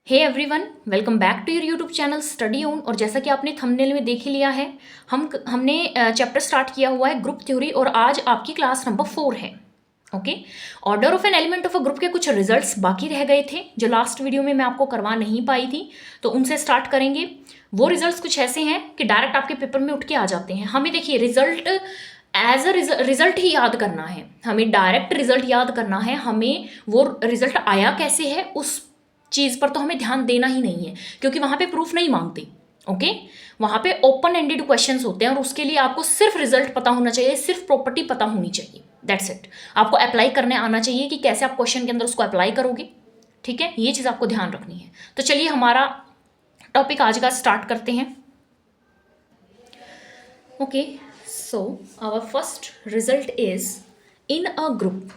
Hey everyone, welcome back to your YouTube channel study on. और जैसा कि आपने थंबनेल में देख ही लिया है, हमने चैप्टर स्टार्ट किया हुआ है ग्रुप थ्योरी और आज आपकी क्लास नंबर 4 है। Okay, order of an element of a group के कुछ रिजल्ट्स बाकी रह गए थे जो लास्ट वीडियो में मैं आपको करवा नहीं पाई थी, तो उनसे स्टार्ट करेंगे। वो रिजल्ट्स कुछ ऐसे हैं कि डायरेक्ट आपके पेपर में उठ के आ जाते हैं। हमें देखिए रिजल्ट एज अ रिजल्ट ही याद करना है, हमें डायरेक्ट रिजल्ट याद करना है। हमें वो रिजल्ट आया कैसे है उस चीज़ पर तो हमें ध्यान देना ही नहीं है, क्योंकि वहाँ पे प्रूफ नहीं मांगते। ओके, वहाँ पे ओपन एंडेड क्वेश्चंस होते हैं और उसके लिए आपको सिर्फ रिजल्ट पता होना चाहिए, सिर्फ प्रॉपर्टी पता होनी चाहिए। That's it. आपको अप्लाई करने आना चाहिए कि कैसे आप क्वेश्चन के अंदर उसको अप्लाई करोगे। ठीक है, ये चीज़ आपको ध्यान रखनी है। तो चलिए हमारा टॉपिक आज का स्टार्ट करते हैं। Okay, so our first result is in a group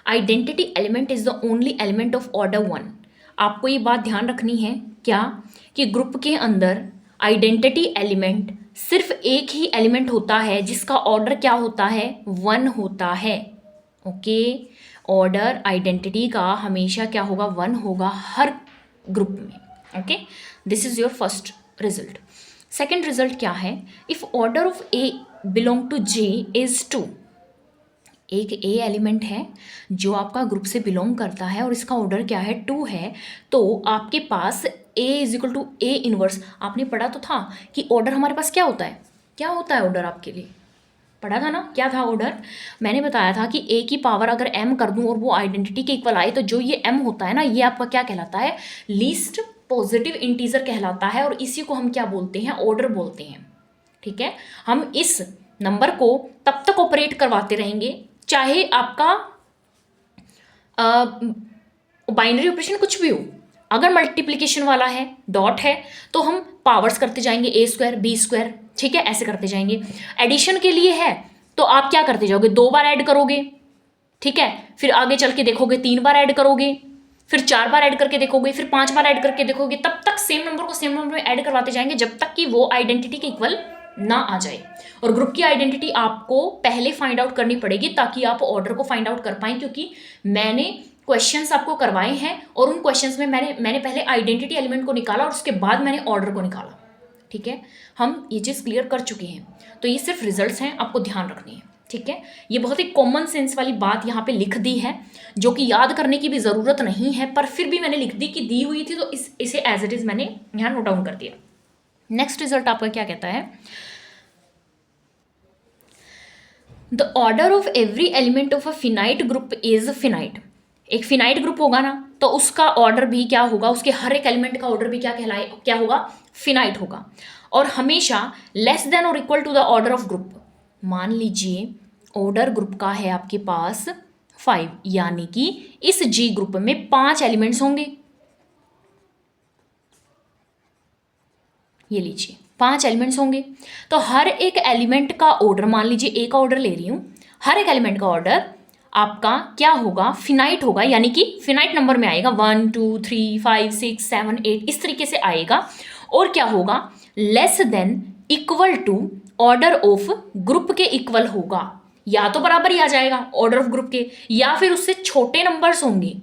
identity element is the only element of order 1। आपको ये बात ध्यान रखनी है क्या कि ग्रुप के अंदर आइडेंटिटी एलिमेंट सिर्फ एक ही एलिमेंट होता है जिसका ऑर्डर क्या होता है, 1 होता है। ओके, ऑर्डर आइडेंटिटी का हमेशा क्या होगा, 1 होगा हर ग्रुप में। Okay, this is your first result. Second result क्या है, if order of A belong to J is 2। एक ए एलिमेंट है जो आपका ग्रुप से बिलोंग करता है और इसका ऑर्डर क्या है, 2 है। तो आपके पास A is equal to A inverse. आपने पढ़ा तो था कि ऑर्डर हमारे पास क्या होता है, क्या होता है ऑर्डर, आपके लिए पढ़ा था ना, क्या था ऑर्डर। मैंने बताया था कि ए की पावर अगर एम कर दूं और वो आइडेंटिटी के इक्वल आए तो जो ये एम होता है ना, ये आपका क्या कहलाता है, लीस्ट पॉजिटिव इंटीजर कहलाता है और इसी को हम क्या बोलते हैं, ऑर्डर बोलते हैं। ठीक है, हम इस नंबर को तब तक ऑपरेट करवाते रहेंगे चाहे आपका बाइनरी ऑपरेशन कुछ भी हो। अगर मल्टीप्लिकेशन वाला है, डॉट है, तो हम पावर्स करते जाएंगे, a² b², ठीक है, ऐसे करते जाएंगे। एडिशन के लिए है तो आप क्या करते जाओगे, 2 बार ऐड करोगे, ठीक है, फिर आगे चल के देखोगे 3 बार ऐड करोगे, फिर 4 बार ऐड करके देखोगे, फिर 5 बार ऐड करके देखोगे। तब तक सेम नंबर को सेम नंबर में ऐड करवाते जाएंगे जब तक कि वो आइडेंटिटी के इक्वल ना आ जाए। और ग्रुप की आइडेंटिटी आपको पहले फाइंड आउट करनी पड़ेगी ताकि आप ऑर्डर को फाइंड आउट कर पाएं, क्योंकि मैंने क्वेश्चंस आपको करवाए हैं और उन क्वेश्चंस में मैंने पहले आइडेंटिटी एलिमेंट को निकाला और उसके बाद मैंने ऑर्डर को निकाला। ठीक है, हम ये चीज़ क्लियर कर चुके हैं। तो ये सिर्फ रिजल्ट्स हैं, आपको ध्यान रखनी है। ठीक है, ये बहुत ही कॉमन सेंस वाली बात यहाँ पे लिख दी है जो कि याद करने की भी ज़रूरत नहीं है, पर फिर भी मैंने लिख दी कि दी हुई थी तो इसे एज इट इज़ मैंने यहाँ नोट डाउन कर दिया। नेक्स्ट रिजल्ट आपका क्या कहता है, the order of every element of a finite group is finite. एक फिनाइट ग्रुप होगा ना तो उसका ऑर्डर भी क्या होगा, उसके हर एक एलिमेंट का ऑर्डर भी क्या होगा, फिनाइट होगा। और हमेशा लेस देन और equal to the order of group. मान लीजिए ऑर्डर ग्रुप का है आपके पास 5, यानी कि इस जी ग्रुप में 5 एलिमेंट्स होंगे। ये लीजिए 5 एलिमेंट्स होंगे, तो हर एक एलिमेंट का ऑर्डर, मान लीजिए ए का ऑर्डर ले रही हूँ, हर एक एलिमेंट का ऑर्डर आपका क्या होगा, फिनाइट होगा, यानी कि फिनाइट नंबर में आएगा, 1 2 3 5 6 7 8 इस तरीके से आएगा। और क्या होगा, less than equal to order of group के इक्वल होगा। या तो बराबर ही आ जाएगा ऑर्डर ऑफ ग्रुप के, या फिर उससे छोटे नंबर्स होंगे।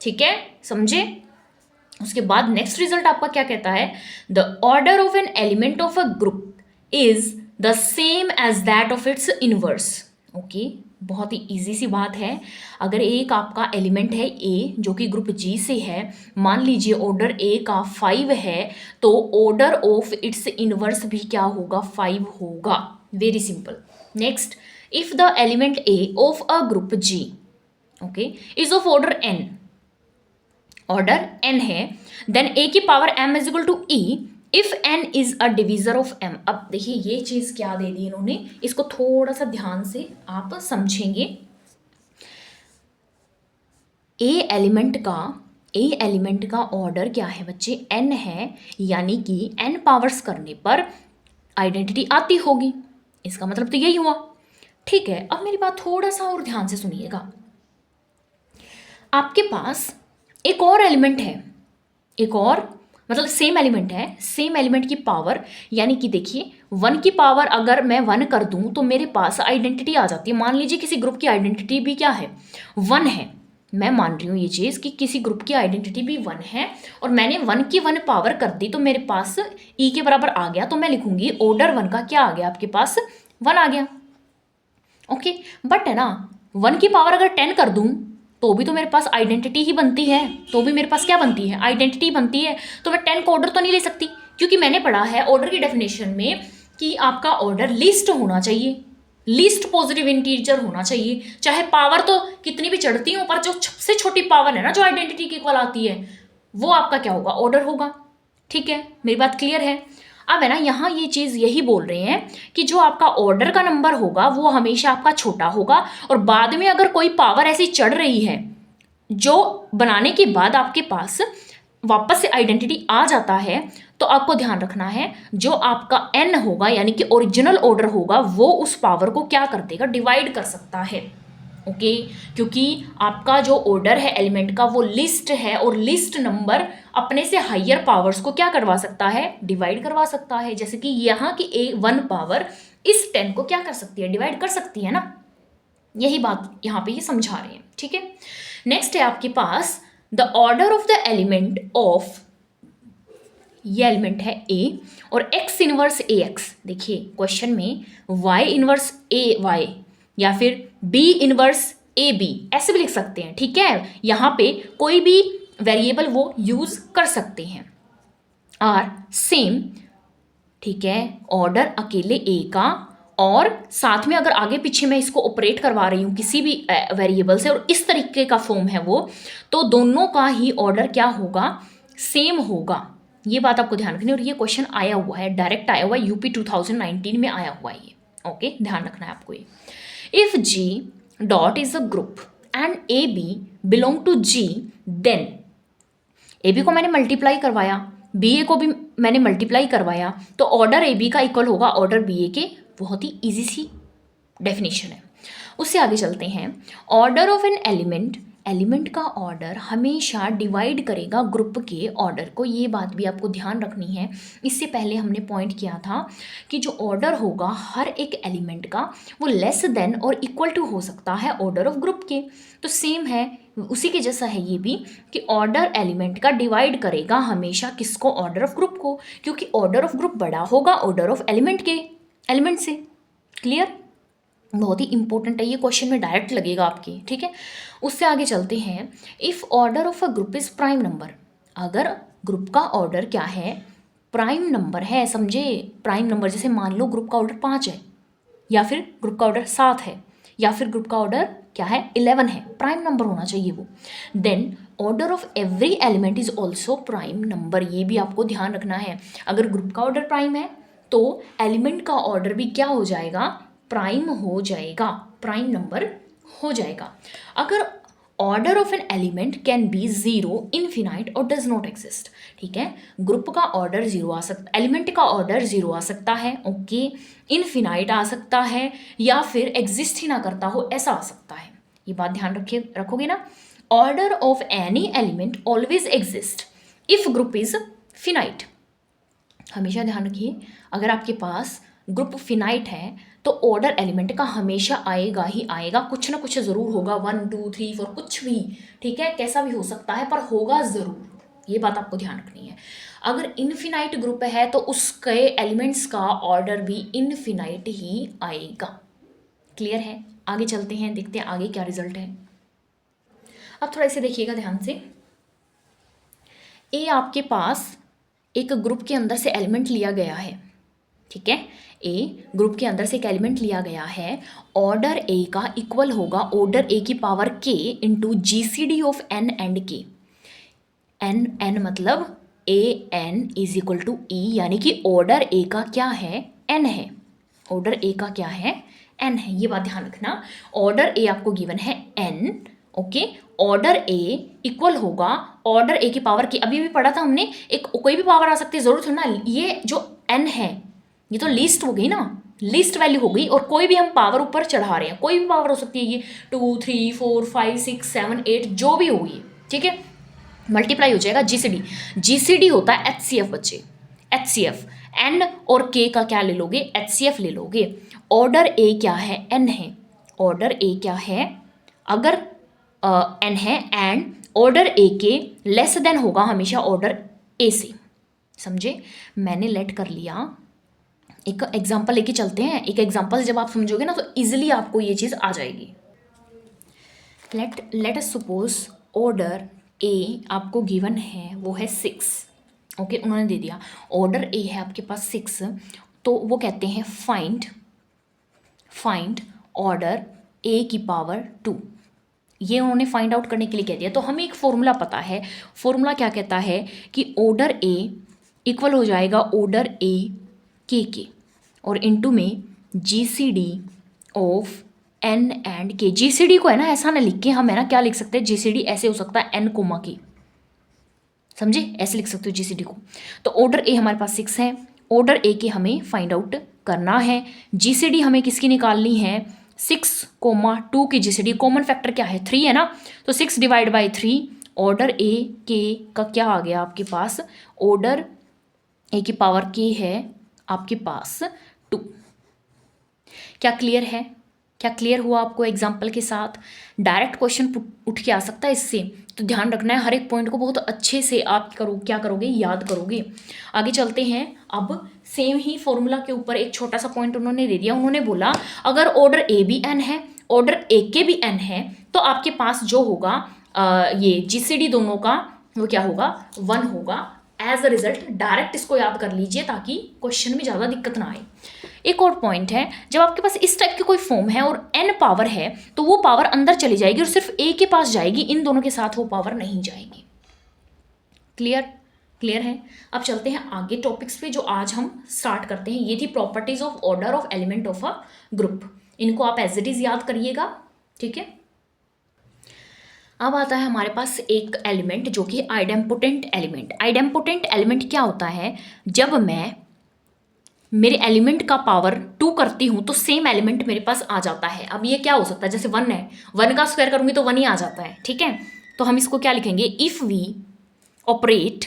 ठीक है, समझे। उसके बाद नेक्स्ट रिजल्ट आपका क्या कहता है, the order of an element of a group is the same as that of its inverse. Okay, बहुत ही इजी सी बात है। अगर एक आपका एलिमेंट है ए जो कि ग्रुप जी से है, मान लीजिए ऑर्डर ए का 5 है, तो ऑर्डर ऑफ इट्स इनवर्स भी क्या होगा, 5 होगा। Very simple. Next, if the element A of a group G, okay, is of order N, order n है, देन a की power m is equal to e if n is a divisor of m। अब देखिए ये चीज क्या दे दी इन्होंने, इसको थोड़ा सा ध्यान से आप समझेंगे। a एलिमेंट का ऑर्डर क्या है बच्चे, n है, यानी कि n पावर्स करने पर आइडेंटिटी आती होगी। इसका मतलब तो यही हुआ। ठीक है, अब मेरी बात थोड़ा सा और ध्यान से सुनिएगा। आपके पास एक और एलिमेंट है, एक और मतलब सेम एलिमेंट है, सेम एलिमेंट की पावर, यानी कि देखिए 1 की पावर अगर मैं 1 कर दूं तो मेरे पास आइडेंटिटी आ जाती है। मान लीजिए किसी ग्रुप की आइडेंटिटी भी क्या है, 1 है। मैं मान रही हूँ ये चीज़ कि किसी ग्रुप की आइडेंटिटी भी 1 है और मैंने 1 की 1 पावर कर दी तो मेरे पास ई के बराबर आ गया, तो मैं लिखूंगी ऑर्डर 1 का क्या आ गया, आपके पास 1 आ गया। ओके, बट है ना 1 की पावर अगर 10 कर दूं तो भी तो मेरे पास आइडेंटिटी ही बनती है, तो भी मेरे पास क्या बनती है, आइडेंटिटी बनती है। तो मैं 10 का ऑर्डर तो नहीं ले सकती, क्योंकि मैंने पढ़ा है ऑर्डर की डेफिनेशन में कि आपका ऑर्डर लीस्ट होना चाहिए, लीस्ट पॉजिटिव इंटीजर होना चाहिए। चाहे पावर तो कितनी भी चढ़ती हो, पर जो सबसे छोटी पावर है ना जो आइडेंटिटी के इक्वल आती है, वो आपका क्या होगा, ऑर्डर होगा। ठीक है, मेरी बात क्लियर है। अब है ना यहाँ ये चीज़ यही बोल रहे हैं कि जो आपका ऑर्डर का नंबर होगा वो हमेशा आपका छोटा होगा, और बाद में अगर कोई पावर ऐसी चढ़ रही है जो बनाने के बाद आपके पास वापस से आइडेंटिटी आ जाता है, तो आपको ध्यान रखना है जो आपका n होगा यानी कि ओरिजिनल ऑर्डर होगा वो उस पावर को क्या कर देगा, डिवाइड कर सकता है। ओके, क्योंकि आपका जो ऑर्डर है एलिमेंट का वो लिस्ट है, और लिस्ट नंबर अपने से हायर पावर्स को क्या करवा सकता है, डिवाइड करवा सकता है। जैसे कि यहाँ की A1 पावर इस 10 को क्या कर सकती है, डिवाइड कर सकती है ना। यही बात यहाँ पे ये समझा रहे हैं। ठीक है, नेक्स्ट है आपके पास the order of the element of, ये एलिमेंट है A और x इनवर्स AX। देखिए क्वेश्चन में y इनवर्स AY या फिर B इनवर्स AB ऐसे भी लिख सकते हैं। ठीक है, यहाँ पे कोई भी वेरिएबल वो यूज कर सकते हैं। आर सेम, ठीक है, ऑर्डर अकेले A का, और साथ में अगर आगे पीछे मैं इसको ऑपरेट करवा रही हूँ किसी भी वेरिएबल से और इस तरीके का फॉर्म है वो, तो दोनों का ही ऑर्डर क्या होगा, सेम होगा। ये बात आपको ध्यान रखनी है, और ये क्वेश्चन आया हुआ है, डायरेक्ट आया हुआ है, यूपी 2019 में आया हुआ है ये। ओके, ध्यान रखना है आपको ये। If G dot is a group and A B belong to G, then A B को मैंने मल्टीप्लाई करवाया, बी ए को भी मैंने मल्टीप्लाई करवाया, तो ऑर्डर ए बी का इक्वल होगा ऑर्डर बी ए के। बहुत ही ईजी सी डेफिनेशन है। उससे आगे चलते हैं। Order of an element, element का ऑर्डर हमेशा डिवाइड करेगा ग्रुप के ऑर्डर को। ये बात भी आपको ध्यान रखनी है। इससे पहले हमने पॉइंट किया था कि जो ऑर्डर होगा हर एक एलिमेंट का वो लेस देन और इक्वल टू हो सकता है ऑर्डर ऑफ ग्रुप के। तो सेम है, उसी के जैसा है ये भी कि ऑर्डर एलिमेंट का डिवाइड करेगा हमेशा किसको, ऑर्डर ऑफ ग्रुप को, क्योंकि ऑर्डर ऑफ ग्रुप बड़ा होगा ऑर्डर ऑफ एलिमेंट के, एलिमेंट से। क्लियर, बहुत ही इंपॉर्टेंट है ये, क्वेश्चन में डायरेक्ट लगेगा आपके। ठीक है, उससे आगे चलते हैं। If order of a group is prime number, अगर ग्रुप का ऑर्डर क्या है, प्राइम नंबर है, समझे, प्राइम नंबर, जैसे मान लो ग्रुप का ऑर्डर 5 है, या फिर ग्रुप का ऑर्डर 7 है, या फिर ग्रुप का ऑर्डर क्या है 11 है, प्राइम नंबर होना चाहिए वो। Then order of every element is also prime number, ये भी आपको ध्यान रखना है। अगर ग्रुप का ऑर्डर प्राइम है तो एलिमेंट का ऑर्डर भी क्या हो जाएगा, प्राइम हो जाएगा, प्राइम नंबर हो जाएगा। अगर order of an element can be zero, infinite और डज नॉट एग्जिस्ट, ठीक है, ग्रुप का ऑर्डर जीरो आ सकता, एलिमेंट का ऑर्डर जीरो आ सकता है, ओके, इनफिनाइट आ सकता है, या फिर एग्जिस्ट ही ना करता हो ऐसा आ सकता है। ये बात ध्यान रखोगे ना। Order of any element always exist if group is finite. हमेशा ध्यान रखिए, अगर आपके पास ग्रुप फिनाइट है तो ऑर्डर एलिमेंट का हमेशा आएगा ही आएगा, कुछ ना कुछ ज़रूर होगा, 1 2 3 4 कुछ भी, ठीक है, कैसा भी हो सकता है पर होगा ज़रूर। ये बात आपको ध्यान रखनी है। अगर इनफिनाइट ग्रुप है तो उसके एलिमेंट्स का ऑर्डर भी इनफिनाइट ही आएगा। क्लियर है, आगे चलते हैं, देखते हैं आगे क्या रिजल्ट है। अब थोड़ा इसे देखिएगा ध्यान से। ए आपके पास एक ग्रुप के अंदर से एलिमेंट लिया गया है, ठीक है, ए ग्रुप के अंदर से एक एलिमेंट लिया गया है, ऑर्डर ए का इक्वल होगा ऑर्डर ए की पावर के into GCD of N and K. N मतलब AN is equal to E, यानी कि ऑर्डर ए का क्या है, N है, ऑर्डर ए का क्या है, N है। ये बात ध्यान रखना, ऑर्डर ए आपको गिवन है N, ओके, ऑर्डर ए इक्वल होगा ऑर्डर ए की पावर की, अभी भी पढ़ा था हमने, एक कोई भी पावर आ सकती है, जरूरत है ना, ये जो N है ये तो लिस्ट हो गई ना, लिस्ट वैल्यू हो गई, और कोई भी हम पावर ऊपर चढ़ा रहे हैं, कोई भी पावर हो सकती है, ये 2 3 4 5 6 7 8 जो भी होगी, ठीक है, मल्टीप्लाई हो जाएगा GCD होता है HCF बच्चे, HCF, N और K का क्या ले लोगे, HCF ले लोगे। ऑर्डर ए क्या है, N है, ऑर्डर ए क्या है, अगर n है एंड ऑर्डर ए के लेस देन होगा हमेशा ऑर्डर ए से। समझे? मैंने लेट कर लिया। एक एग्जाम्पल लेके चलते हैं। एक एग्जाम्पल जब आप समझोगे ना तो इजिली आपको ये चीज़ आ जाएगी। लेट अस सपोज ऑर्डर ए आपको गिवन है, वो है 6। ओके, उन्होंने दे दिया ऑर्डर ए है आपके पास 6, तो वो कहते हैं फाइंड ऑर्डर ए की पावर 2। ये उन्होंने फाइंड आउट करने के लिए कह दिया। तो हमें एक फॉर्मूला पता है। फॉर्मूला क्या कहता है कि ऑर्डर ए इक्वल हो जाएगा ऑर्डर ए के और इनटू में जीसीडी ऑफ एन एंड के। जीसीडी को है ना ऐसा ना लिख के हम है ना क्या लिख सकते हैं, जीसीडी ऐसे हो सकता है एन कोमा की। समझे? ऐसे लिख सकते हो जीसीडी को। तो ऑर्डर ए हमारे पास 6 है, ऑर्डर ए के हमें फाइंड आउट करना है। जीसीडी हमें किसकी निकालनी है, 6, 2 की जीसीडी। कॉमन फैक्टर क्या है, 3 है ना, तो 6 डिवाइड बाई 3 ऑर्डर ए के का क्या आ गया आपके पास, ऑर्डर ए की पावर के है आपके पास 2। क्या क्लियर है? क्या क्लियर हुआ आपको एग्जाम्पल के साथ? डायरेक्ट क्वेश्चन उठ के आ सकता है इससे, तो ध्यान रखना है हर एक पॉइंट को बहुत अच्छे से आप क्या करोगे, याद करोगे। आगे चलते हैं। अब सेम ही फॉर्मूला के ऊपर एक छोटा सा पॉइंट उन्होंने दे दिया। उन्होंने बोला अगर ऑर्डर ए भी एन है, ऑर्डर ए के भी एन है, तो आपके पास जो होगा ये जीसीडी दोनों का वो क्या होगा, 1 होगा। एज अ रिजल्ट डायरेक्ट इसको याद कर लीजिए ताकि क्वेश्चन में ज़्यादा दिक्कत ना आए। एक और पॉइंट है, जब आपके पास इस टाइप की कोई फॉर्म है और n पावर है तो वो पावर अंदर चली जाएगी और सिर्फ a के पास जाएगी, इन दोनों के साथ वो पावर नहीं जाएगी। क्लियर है? अब चलते हैं आगे टॉपिक्स पे जो आज हम स्टार्ट करते हैं। ये थी properties of order of element of a group. इनको आप एज इट इज याद करिएगा, ठीक है। अब आता है हमारे पास एक एलिमेंट जो कि आइडेम्पोटेंट एलिमेंट। आइडेम्पोटेंट एलिमेंट क्या होता है, जब मैं मेरे एलिमेंट का पावर 2 करती हूँ तो सेम एलिमेंट मेरे पास आ जाता है। अब ये क्या हो सकता है, जैसे 1 है, 1 का स्क्वायर करूँगी तो 1 ही आ जाता है, ठीक है। तो हम इसको क्या लिखेंगे, इफ़ वी ऑपरेट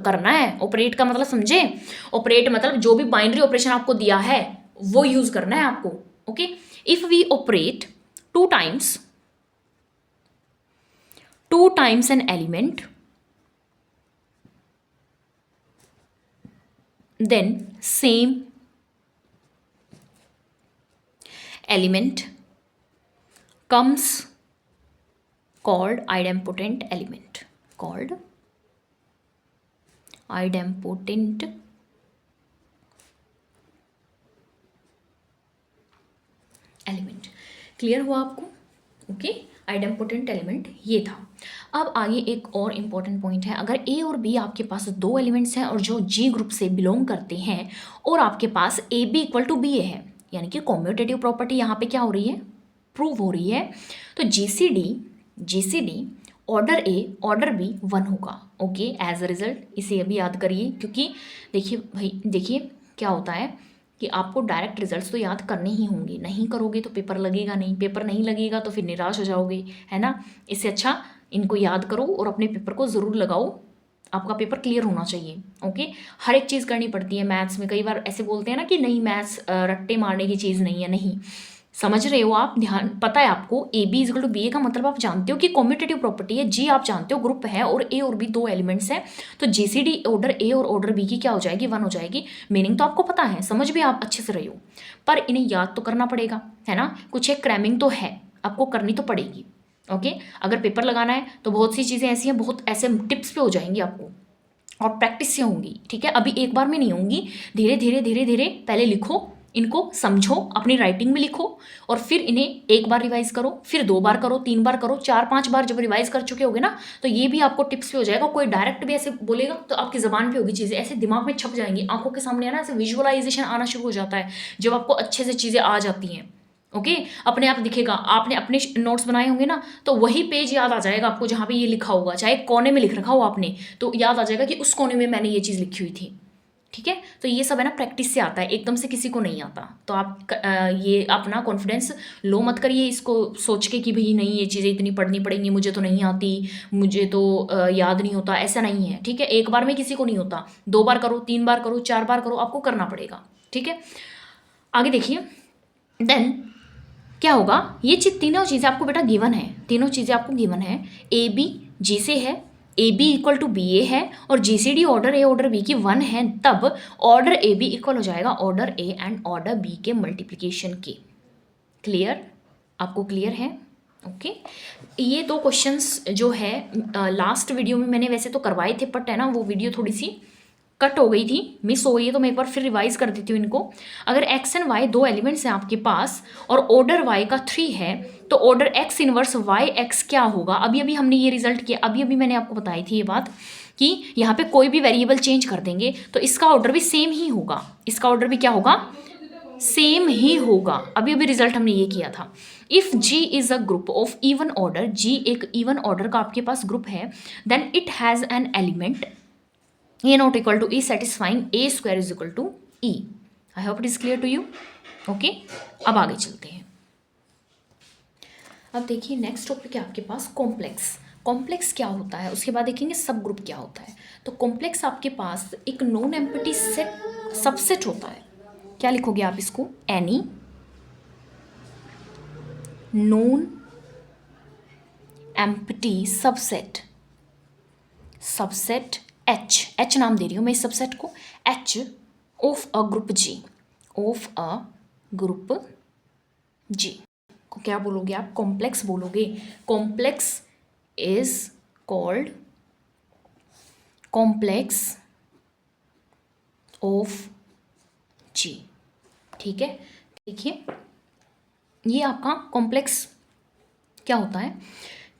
करना है। ऑपरेट का मतलब समझे, ऑपरेट मतलब जो भी बाइनरी ऑपरेशन आपको दिया है वो यूज करना है आपको। Okay, if we operate 2 times an element, then same element comes called idempotent element, clear हुआ आपको? ओके, आइडेम्पोटेंट एलिमेंट ये था। अब आगे एक और इम्पॉर्टेंट पॉइंट है, अगर ए और बी आपके पास 2 एलिमेंट्स हैं और जो जी ग्रुप से बिलोंग करते हैं और आपके पास A B equal to B A है, यानी कि कॉम्यूटेटिव प्रॉपर्टी यहाँ पे क्या हो रही है, प्रूव हो रही है। तो GCD order A order B 1 होगा। ओके, एज अ रिजल्ट इसे अभी याद करिए, क्योंकि देखिए क्या होता है कि आपको डायरेक्ट रिजल्ट्स तो याद करने ही होंगे, नहीं करोगे तो पेपर लगेगा नहीं, पेपर नहीं लगेगा तो फिर निराश हो जाओगे, है ना। इससे अच्छा इनको याद करो और अपने पेपर को ज़रूर लगाओ, आपका पेपर क्लियर होना चाहिए। ओके, हर एक चीज़ करनी पड़ती है मैथ्स में। कई बार ऐसे बोलते हैं ना कि नहीं मैथ्स रट्टे मारने की चीज़ नहीं है, नहीं, समझ रहे हो आप, ध्यान, पता है आपको A B equal to B A का मतलब आप जानते हो कि कॉम्यूटेटिव प्रॉपर्टी है, जी आप जानते हो ग्रुप है और ए और बी 2 एलिमेंट्स हैं, तो जीसीडी ऑर्डर ए और ऑर्डर बी की क्या हो जाएगी, 1 हो जाएगी। मीनिंग तो आपको पता है, समझ भी आप अच्छे से रही हो, पर इन्हें याद तो करना पड़ेगा, है ना। कुछ एक क्रैमिंग तो है, आपको करनी तो पड़ेगी। ओके, अगर पेपर लगाना है तो बहुत सी चीज़ें ऐसी हैं, बहुत ऐसे टिप्स पे हो जाएंगी आपको और प्रैक्टिस से होंगी, ठीक है। अभी एक बार में नहीं होंगी, धीरे धीरे पहले लिखो, इनको समझो, अपनी राइटिंग में लिखो और फिर इन्हें एक बार रिवाइज करो, फिर 2 बार करो, 3 बार करो, 4-5 बार जब रिवाइज कर चुके होगे ना तो ये भी आपको टिप्स पे हो जाएगा। कोई डायरेक्ट भी ऐसे बोलेगा तो आपकी ज़बान पे होगी चीज़ें, ऐसे दिमाग में छप जाएंगी, आंखों के सामने है ना, ऐसे विजुअलाइजेशन आना शुरू हो जाता है जब आपको अच्छे से चीज़ें आ जाती हैं। ओके, अपने आप दिखेगा, आपने अपने नोट्स बनाए होंगे ना तो वही पेज याद आ जाएगा आपको जहाँ पे ये लिखा होगा, चाहे कोने में लिख रखा हो आपने तो याद आ जाएगा कि उस कोने में मैंने ये चीज़ लिखी हुई थी, ठीक है। तो ये सब है ना प्रैक्टिस से आता है, एकदम से किसी को नहीं आता। तो आप ये अपना कॉन्फिडेंस लो मत करिए इसको सोच के कि भाई नहीं ये चीज़ें इतनी पढ़नी पड़ेंगी, मुझे तो नहीं आती, मुझे तो याद नहीं होता, ऐसा नहीं है, ठीक है। एक बार में किसी को नहीं होता, 2 बार करो, 3 बार करो, 4 बार करो, आपको करना पड़ेगा, ठीक है। आगे देखिए, देन क्या होगा, ये तीनों चीज़ें आपको बेटा गिवन है, तीनों चीज़ें आपको गिवन है। ए बी जी से है, A B equal to B A है, और G C D order A order B की 1 है, तब ऑर्डर ए बी इक्वल हो जाएगा order A and order B के मल्टीप्लिकेशन के। क्लियर, आपको क्लियर है? ओके ये दो क्वेश्चंस जो है लास्ट वीडियो में मैंने वैसे तो करवाए थे, बट है ना वो वीडियो थोड़ी सी कट हो गई थी, मिस हो गई है, तो मैं एक बार फिर रिवाइज कर देती हूँ इनको। अगर एक्स एंड वाई दो एलिमेंट्स हैं आपके पास और ऑर्डर वाई का 3 है, तो order X inverse Y X क्या होगा। अभी अभी हमने ये रिजल्ट किया, अभी अभी मैंने आपको बताई थी ये बात कि यहाँ पे कोई भी वेरिएबल चेंज कर देंगे तो इसका ऑर्डर भी सेम ही होगा, इसका ऑर्डर भी क्या होगा, सेम ही होगा। अभी अभी रिजल्ट हमने ये किया था। If G is a group of even order, G एक इवन ऑर्डर का आपके पास ग्रुप है, then it has an element A not equal to E satisfying A square is equal to E. I hope it is clear to you. Okay अब आगे चलते हैं। अब देखिए नेक्स्ट टॉपिक है आपके पास कॉम्प्लेक्स। कॉम्प्लेक्स क्या होता है, उसके बाद देखेंगे सब ग्रुप क्या होता है। तो कॉम्प्लेक्स आपके पास एक नॉन एम्प्टी सेट सबसेट होता है। क्या लिखोगे आप इसको, any non empty subset, subset H, H नाम दे रही हूँ मैं इस सबसेट को, H of a group G, of a group G को क्या बोलोगे आप, कॉम्प्लेक्स बोलोगे। Complex is called complex of G. ठीक है, देखिए ये आपका कॉम्प्लेक्स क्या होता है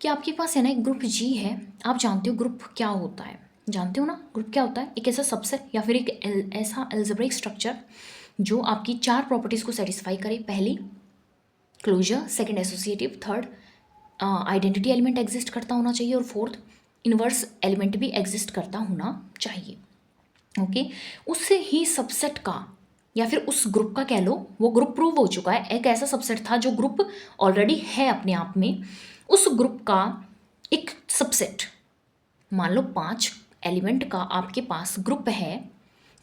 कि आपके पास है ना एक ग्रुप जी है। आप जानते हो ग्रुप क्या होता है, जानते हो ना ग्रुप क्या होता है, एक ऐसा सबसेट या फिर एक ऐसा अलजेब्रिक स्ट्रक्चर जो आपकी 4 प्रॉपर्टीज़ को सेटिस्फाई करे। पहली closure, second associative, third identity element exist करता होना चाहिए, और फोर्थ इनवर्स एलिमेंट भी एग्जिस्ट करता होना चाहिए। ओके उससे ही सबसेट का या फिर उस ग्रुप का कह लो, वो ग्रुप प्रूव हो चुका है। एक ऐसा सबसेट था जो ग्रुप ऑलरेडी है अपने आप में, उस ग्रुप का एक सबसेट, मान लो 5 एलिमेंट का आपके पास ग्रुप है,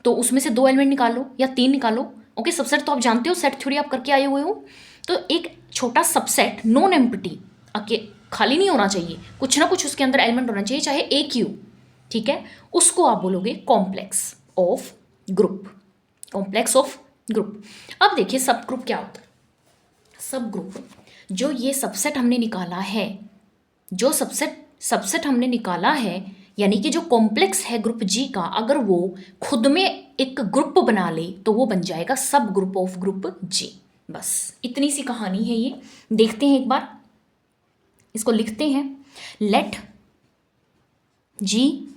तो उसमें से 2 एलिमेंट निकालो या 3 निकालो। ओके सबसेट तो आप जानते हो, सेट थ्योरी आप करके आए हुए हो। तो एक छोटा सबसेट नॉन एम्प्टी, खाली नहीं होना चाहिए, कुछ ना कुछ उसके अंदर एलिमेंट होना चाहिए, चाहे ए क्यू, ठीक है, उसको आप बोलोगे complex of group, complex of group. अब देखिए सब ग्रुप क्या होता है। सब ग्रुप जो ये सबसेट हमने निकाला है, जो सबसेट हमने निकाला है, यानी कि जो कॉम्प्लेक्स है ग्रुप जी का, अगर वो खुद में एक ग्रुप बना ले तो वो बन जाएगा सब ग्रुप ऑफ ग्रुप जी। बस इतनी सी कहानी है ये। देखते हैं एक बार, इसको लिखते हैं। Let G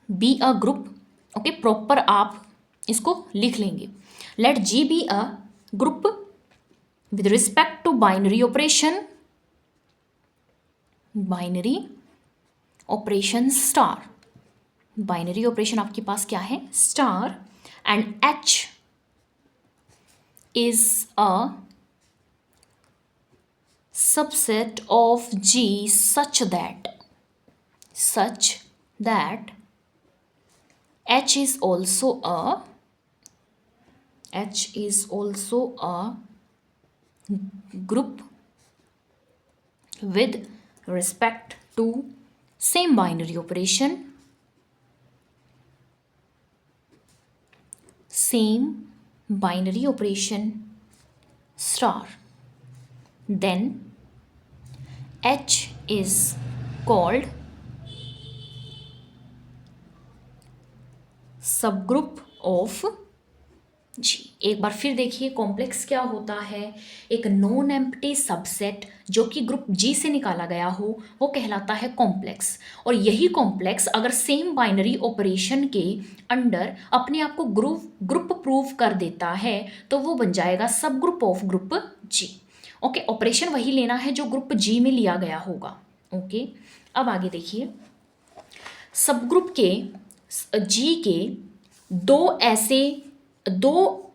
be a group. Okay proper आप इसको लिख लेंगे। Let G be a group with respect to binary operation, binary operation star, binary operation आपके पास क्या है, star, and H is a subset of G such that H is also a group with respect to same binary operation, star. Then H is called subgroup of G. एक बार फिर देखिए complex क्या होता है, एक नॉन एम्प्टी सबसेट जो कि ग्रुप जी से निकाला गया हो वो कहलाता है कॉम्प्लेक्स। और यही कॉम्प्लेक्स अगर सेम बाइनरी ऑपरेशन के अंडर अपने आप को ग्रुप प्रूव कर देता है तो वो बन जाएगा sub group of group G. Okay operation वही लेना है जो ग्रुप जी में लिया गया होगा। ओके अब आगे देखिए, सब ग्रुप के जी के दो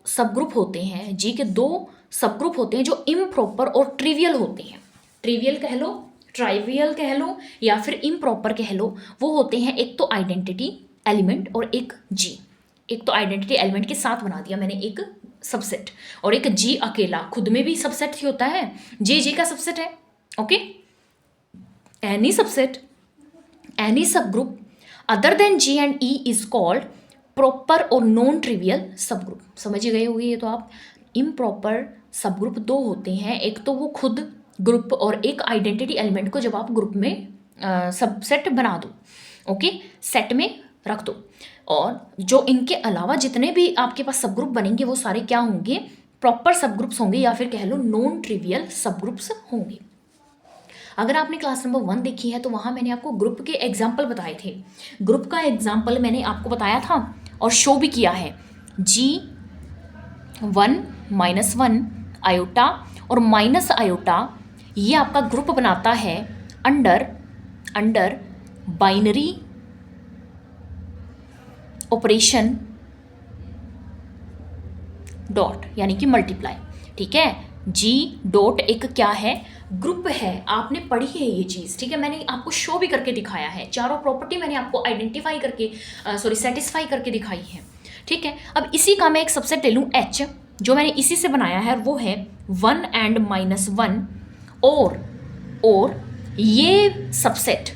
सब ग्रुप होते हैं, जी के 2 सब ग्रुप होते हैं जो इम्प्रॉपर और ट्रिवियल होते हैं। ट्रिवियल कह लो, ट्राइवियल कह लो, या फिर इम्प्रॉपर कह लो। वो होते हैं एक तो आइडेंटिटी एलिमेंट और एक जी। एक तो आइडेंटिटी एलिमेंट के साथ बना दिया मैंने एक सबसेट, और एक जी अकेला खुद में भी सबसेट ही होता है, जे का सबसेट है। Okay, any subset, any sub group other than G and E is called proper और नॉन ट्रिवियल सब ग्रुप। समझ ही गए होंगे ये तो आप। इम्प्रॉपर सब ग्रुप दो होते हैं, एक तो वो खुद ग्रुप और एक आइडेंटिटी एलिमेंट को जब आप ग्रुप में सबसेट बना दो, ओके, सेट में रख दो। और जो इनके अलावा जितने भी आपके पास सब ग्रुप बनेंगे वो सारे क्या होंगे, प्रॉपर सब ग्रुप्स होंगे, या फिर कह लो नॉन ट्रिवियल सब ग्रुप्स होंगे। अगर आपने क्लास नंबर 1 देखी है तो वहाँ मैंने आपको ग्रुप के एग्जाम्पल बताए थे। ग्रुप का एग्जाम्पल मैंने आपको बताया था और शो भी किया है। G1 -1 आयोटा और माइनस आयोटा, ये आपका ग्रुप बनाता है अंडर बाइनरी ऑपरेशन डॉट, यानी कि मल्टीप्लाई। ठीक है, जी डॉट एक क्या है, ग्रुप है। आपने पढ़ी है ये चीज़, ठीक है, मैंने आपको शो भी करके दिखाया है। चारों प्रॉपर्टी मैंने आपको आइडेंटिफाई करके सेटिस्फाई करके दिखाई है। ठीक है, अब इसी का मैं एक सबसेट ले लूँ एच, जो मैंने इसी से बनाया है, वो है 1 and -1, और ये सबसेट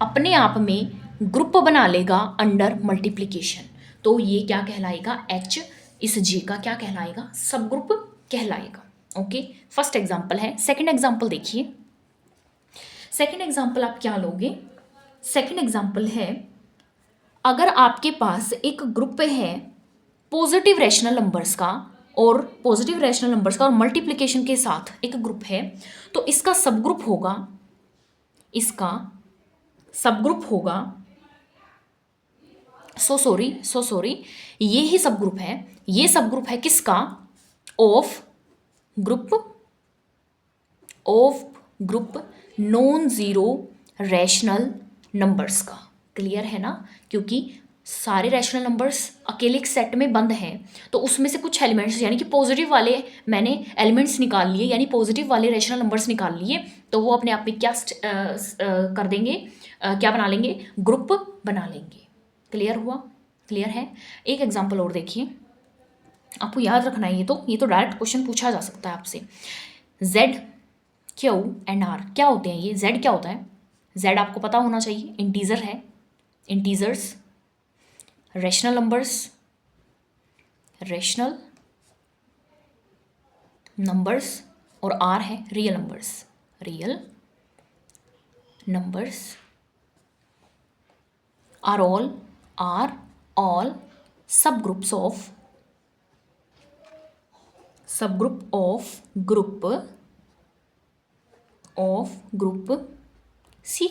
अपने आप में ग्रुप बना लेगा अंडर मल्टीप्लिकेशन। तो ये क्या कहलाएगा, एच इस जे का क्या कहलाएगा, सब ग्रुप कहलाएगा। ओके, फर्स्ट एग्जाम्पल है। सेकंड एग्जाम्पल देखिए। सेकंड एग्जाम्पल आप क्या लोगे, सेकंड एग्जाम्पल है, अगर आपके पास एक ग्रुप है पॉजिटिव रैशनल नंबर्स का और मल्टीप्लिकेशन के साथ एक ग्रुप है, तो इसका सब ग्रुप होगा सो सॉरी, ये ही सब ग्रुप है। ये सब ग्रुप है किसका, of group non zero rational numbers का। क्लियर है ना, क्योंकि सारे रैशनल नंबर्स अकेले एक सेट में बंद हैं, तो उसमें से कुछ एलिमेंट्स यानी कि पॉजिटिव वाले मैंने एलिमेंट्स निकाल लिए, यानी पॉजिटिव वाले रैशनल नंबर्स निकाल लिए, तो वो अपने आप में क्या कर देंगे, क्या बना लेंगे, ग्रुप बना लेंगे। क्लियर हुआ, क्लियर है। एक एग्जांपल और देखिए, आपको याद रखना है, ये तो डायरेक्ट क्वेश्चन पूछा जा सकता है आपसे। Z, Q एंड R क्या होते हैं ये, Z क्या होता है, Z आपको पता होना चाहिए, इंटीजर है, इंटीजर्स, रैशनल नंबर्स, और R है real numbers are all subgroup of group C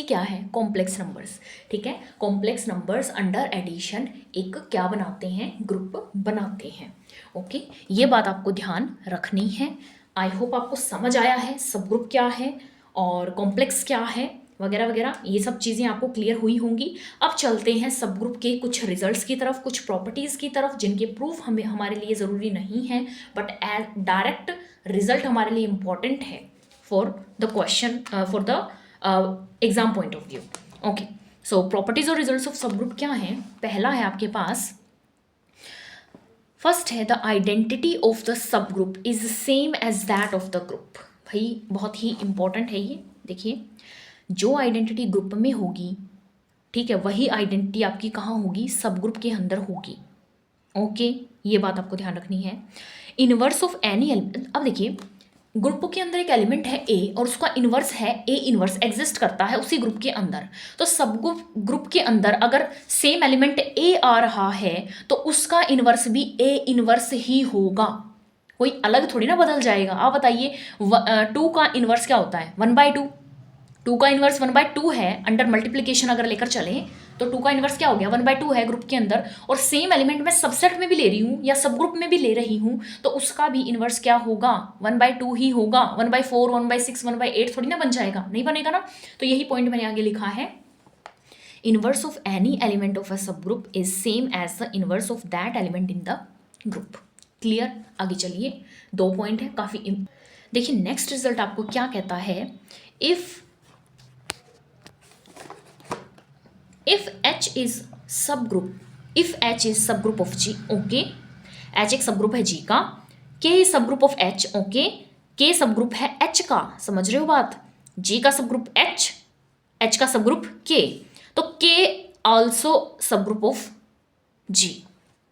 क्या है, कॉम्प्लेक्स नंबर्स। ठीक है, कॉम्प्लेक्स नंबर्स अंडर एडिशन एक क्या बनाते हैं, ग्रुप बनाते हैं। ओके, ये बात आपको ध्यान रखनी है। आई होप आपको समझ आया है सब ग्रुप क्या है और कॉम्प्लेक्स क्या है वगैरह वगैरह, ये सब चीज़ें आपको क्लियर हुई होंगी। अब चलते हैं सब ग्रुप के कुछ रिजल्ट्स की तरफ, कुछ प्रॉपर्टीज़ की तरफ, जिनके प्रूफ हमारे लिए ज़रूरी नहीं है, बट एज डायरेक्ट रिजल्ट हमारे लिए इम्पॉर्टेंट है for the question, for the exam point of view. Okay, so properties और रिजल्ट्स ऑफ सब ग्रुप क्या हैं। पहला है आपके पास, फर्स्ट है the identity of the sub group is same as that of the group. भाई बहुत ही इंपॉर्टेंट है ये। देखिए, जो आइडेंटिटी ग्रुप में होगी, ठीक है, वही आइडेंटिटी आपकी कहाँ होगी, सब ग्रुप के अंदर होगी। ओके, ये बात आपको ध्यान रखनी है। इनवर्स ऑफ एनी एलिमेंट, अब देखिए ग्रुप के अंदर एक एलिमेंट है ए और उसका इन्वर्स है ए इन्वर्स, एग्जिस्ट करता है उसी ग्रुप के अंदर, तो सब ग्रुप के अंदर अगर सेम एलिमेंट ए आ रहा है तो उसका इन्वर्स भी ए इन्वर्स ही होगा, कोई अलग थोड़ी ना बदल जाएगा। आप बताइए 2 का इन्वर्स क्या होता है, 1/2। 2 का इन्वर्स 1/2 है, अंडर मल्टीप्लिकेशन अगर लेकर चले तो 2 का इन्वर्स क्या हो गया, 1/2 है ग्रुप के अंदर, और सेम एलिमेंट मैं सबसेट में भी ले रही हूँ या सब ग्रुप में भी ले रही हूँ, तो उसका भी इन्वर्स क्या होगा, 1/2 ही होगा। 1/4, 1/6, 1/8 थोड़ी ना बन जाएगा, नहीं बनेगा ना। तो यही पॉइंट मैंने आगे लिखा है, inverse of any element of a sub group is same as the inverse of that element in the group. Clear, आगे चलिए, 2 पॉइंट है काफ़ी। देखिए नेक्स्ट रिजल्ट आपको क्या कहता है, if H is subgroup if H is sub group of G, okay, H एक सब ग्रुप है जी का, के सब ग्रुप ऑफ एच, ओके, के सब ग्रुप है एच का, समझ रहे हो बात, जी का सब ग्रुप एच, एच का सब ग्रुप के, तो के ऑल्सो सब ग्रुप ऑफ जी।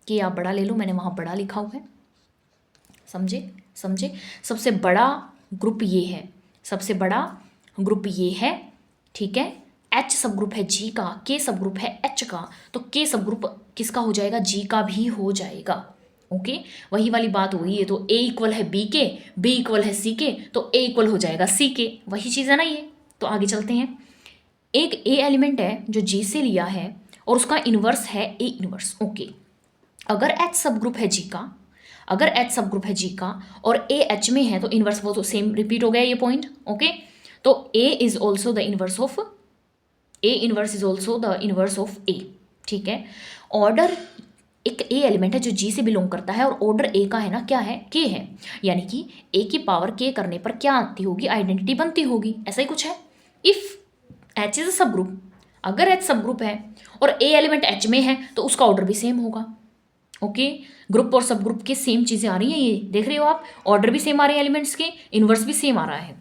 के आप बड़ा ले लो, मैंने वहां बड़ा लिखा हुआ है, समझे समझे। सबसे बड़ा ग्रुप ये है, सबसे बड़ा ग्रुप ये है, ठीक है। एच सब ग्रुप है जी का, के सब ग्रुप है एच का, तो के सब ग्रुप किसका हो जाएगा, जी का भी हो जाएगा, ओके। वही वाली बात हुई है, तो ए इक्वल है बी के, बी इक्वल है सी के, तो ए इक्वल हो जाएगा सी के, वही चीज़ है ना ये। तो आगे चलते हैं। एक ए एलिमेंट है जो जी से लिया है और उसका इन्वर्स है ए इन्वर्स, ओके। अगर एच सब ग्रुप है जी का, अगर एच सब ग्रुप है जी का और ए एच में है, तो इन्वर्स वो तो सेम रिपीट हो गया ये पॉइंट, ओके। तो A is also the inverse of A, inverse is also the inverse of A, ठीक है। ऑर्डर एक ए एलिमेंट है जो जी से बिलोंग करता है और ऑर्डर ए का है ना, क्या है, के है, यानी कि ए की पावर के करने पर क्या आती होगी, आइडेंटिटी बनती होगी, ऐसा ही कुछ है। If H is a sub group, अगर एच सब ग्रुप है और ए एलिमेंट एच में है तो उसका ऑर्डर भी सेम होगा, ओके। ग्रुप और सब ग्रुप के सेम चीज़ें आ रही हैं, ये देख रहे हो आप, ऑर्डर भी सेम आ रहे हैं एलिमेंट्स के, इन्वर्स भी सेम आ रहा है,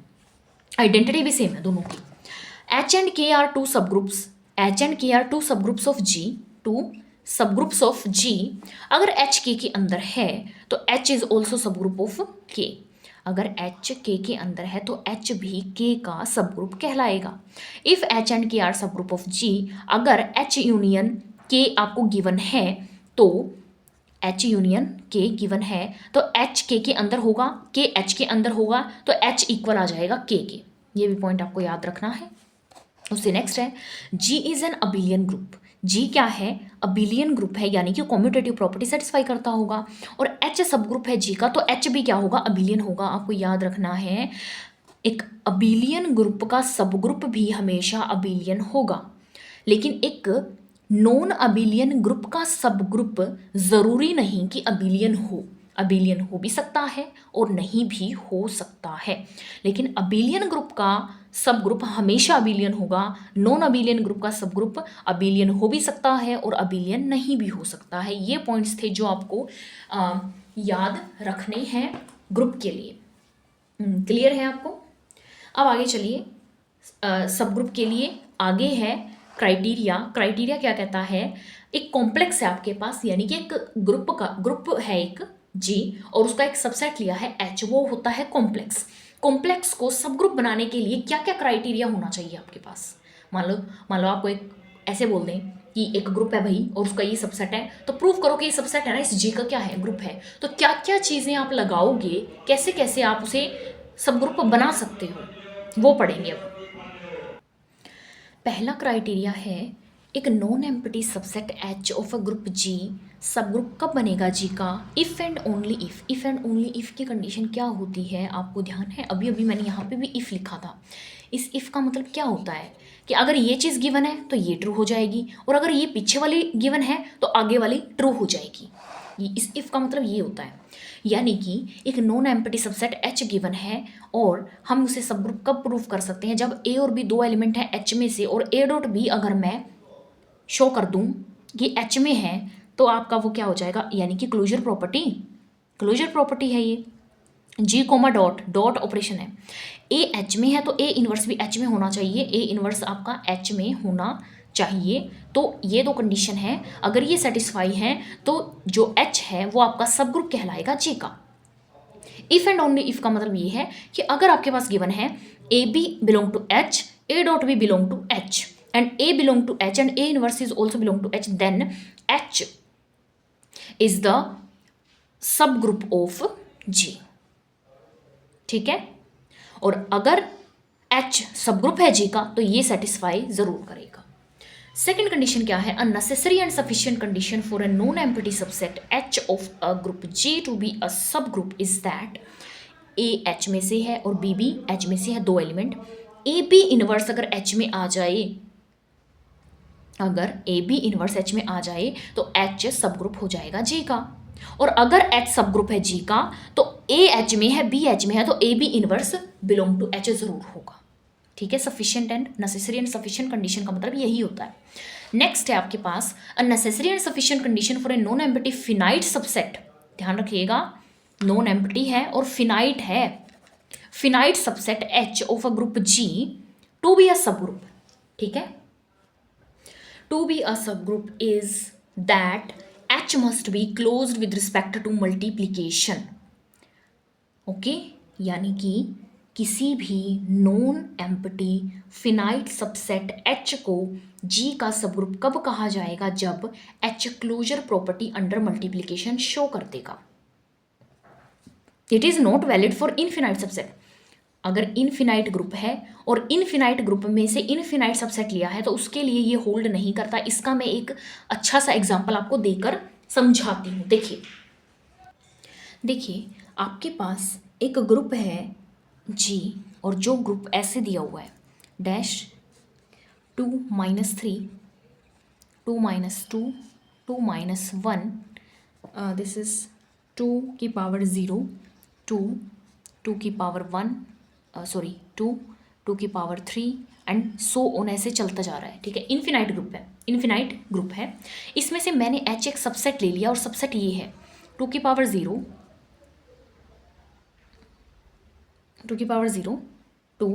आइडेंटिटी भी सेम है दोनों की। H and K are two sub groups, H and K are two sub groups of ji, to sub groups of जी। अगर एच के अंदर है तो एच इज ऑल्सो सब ग्रुप ऑफ के, अगर एच के अंदर है तो एच भी के का सब ग्रुप कहलाएगा। If H and K are सब ग्रुप ऑफ जी, अगर एच यूनियन के आपको गिवन है, तो एच यूनियन के गिवन है तो एच के अंदर होगा, के एच के अंदर होगा, तो एच इक्वल आ जाएगा के, ये भी पॉइंट आपको याद रखना है। उससे नेक्स्ट है जी इज एन अबिलियन ग्रुप, जी क्या है, अबिलियन ग्रुप है, यानी कि कॉम्यूटेटिव प्रॉपर्टी सेटिस्फाई करता होगा। और एच सब ग्रुप है जी का, तो एच भी क्या होगा, अबिलियन होगा। आपको याद रखना है एक अबिलियन ग्रुप का सब ग्रुप भी हमेशा अबिलियन होगा, लेकिन एक नॉन अबिलियन ग्रुप का सब ग्रुप जरूरी नहीं कि अबिलियन हो, अबिलियन हो भी सकता है और नहीं भी हो सकता है, लेकिन अबिलियन ग्रुप का सब ग्रुप हमेशा अबिलियन होगा। नॉन अबिलियन ग्रुप का सब ग्रुप अबिलियन हो भी सकता है और अबिलियन नहीं भी हो सकता है। ये पॉइंट्स थे जो आपको याद रखने हैं ग्रुप के लिए। क्लियर है आपको? अब आगे चलिए, सब ग्रुप के लिए आगे है क्राइटेरिया। क्राइटेरिया क्या कहता है, एक कॉम्प्लेक्स है आपके पास, यानी कि एक ग्रुप है एक जी और उसका एक सबसेट लिया है एच, वो होता है कॉम्प्लेक्स। कॉम्प्लेक्स को सब ग्रुप बनाने के लिए क्या क्या क्राइटेरिया होना चाहिए आपके पास। मान लो आपको एक ऐसे बोल दें कि एक ग्रुप है भाई और उसका ये सबसेट है, तो प्रूव करो कि ये सबसेट है ना, इस जी का क्या है, ग्रुप है। तो क्या क्या चीज़ें आप लगाओगे, कैसे कैसे आप उसे सब ग्रुप बना सकते हो, वो पढ़ेंगे अब। पहला क्राइटेरिया है एक non empty subset H of a group G sub group कब बनेगा जी का, if and only if. If and only if की कंडीशन क्या होती है आपको ध्यान है, अभी अभी मैंने यहाँ पे भी इफ़ लिखा था। इस इफ़ का मतलब क्या होता है कि अगर ये चीज़ गिवन है तो ये ट्रू हो जाएगी, और अगर ये पीछे वाली गिवन है तो आगे वाली ट्रू हो जाएगी। इस इफ़ का मतलब ये होता है, यानी कि एक non empty subset H given है और हम उसे सब ग्रुप कब प्रूव कर सकते हैं, जब ए और बी दो एलिमेंट हैं एच में से, और ए डॉट बी अगर मैं शो कर दूं कि एच में है तो आपका वो क्या हो जाएगा, यानी कि क्लोजर प्रॉपर्टी है ये। जी कोमा डॉट डॉट ऑपरेशन है, ए एच में है तो ए इन्वर्स भी एच में होना चाहिए, ए इन्वर्स आपका एच में होना चाहिए। तो ये दो कंडीशन है, अगर ये सेटिस्फाई है तो जो एच है वो आपका सब ग्रुप कहलाएगा जी का। इफ एंड ओनली इफ का मतलब ये है कि अगर आपके पास गिवन है A B belong to H, A dot B belong to H and A belong to H and A inverse is also belong to H, then H is the subgroup of G, ठीक है। और अगर H subgroup है G का तो ये satisfy जरूर करेगा। सेकेंड कंडीशन क्या है, a necessary and sufficient condition for a non empty subset H of a group G to be a sub group is that A H में से है और B भी H में से है, दो एलिमेंट। A B इनवर्स अगर H में आ जाए, अगर ए बी इनवर्स एच में आ जाए तो एच सब ग्रुप हो जाएगा जी का, और अगर एच सब ग्रुप है जी का तो ए एच में है बी एच में है तो A B inverse belong to H जरूर होगा, ठीक है। Sufficient and necessary and sufficient condition का मतलब यही होता है। नेक्स्ट है आपके पास a necessary and sufficient condition for a non empty finite subset. ध्यान रखिएगा, नॉन एम्प्टी है और फिनाइट है, finite subset H of a group G to be a sub group. ठीक है, to be a sub group is that H must be closed with respect to multiplication. Okay, यानी कि किसी भी non empty finite subset H को G का subgroup कब कहा जाएगा? जब H closure property under multiplication show कर देगा। It is not valid for infinite subset. अगर इनफिनाइट ग्रुप है और इनफिनाइट ग्रुप में से इनफिनाइट सबसेट लिया है तो उसके लिए ये होल्ड नहीं करता। इसका मैं एक अच्छा सा एग्जाम्पल आपको देकर समझाती हूँ। देखिए देखिए, आपके पास एक ग्रुप है G और जो ग्रुप ऐसे दिया हुआ है डैश 2 - 3 2 - 2 2 - 1 दिस इज 2 की पावर 0 2 2 की पावर 1 सॉरी 2 2 की पावर 3 एंड सो ऑन, ऐसे चलता जा रहा है। ठीक है, इनफिनाइट ग्रुप है, इनफिनाइट ग्रुप है। इसमें से मैंने H एक सबसेट ले लिया और सबसेट ये है 2 की पावर 0 2 की पावर 0 2